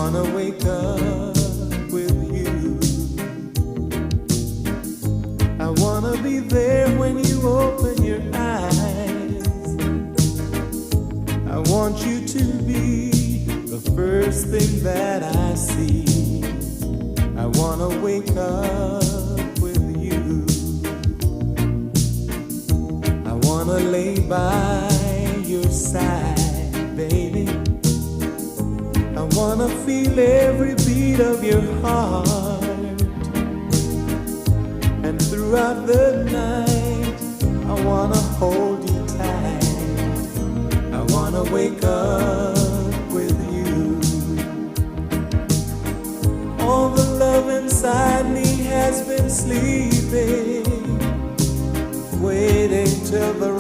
wanna wake up with you. I wanna be there when you open your eyes. I want you to be the first thing that I see. I wanna wake up with you. I wanna lay by your side, baby. I wanna feel every beat of your heart. And throughout the night, I wanna hold you tight. I wanna wake up with you. All the love inside me has been sleeping, waiting till the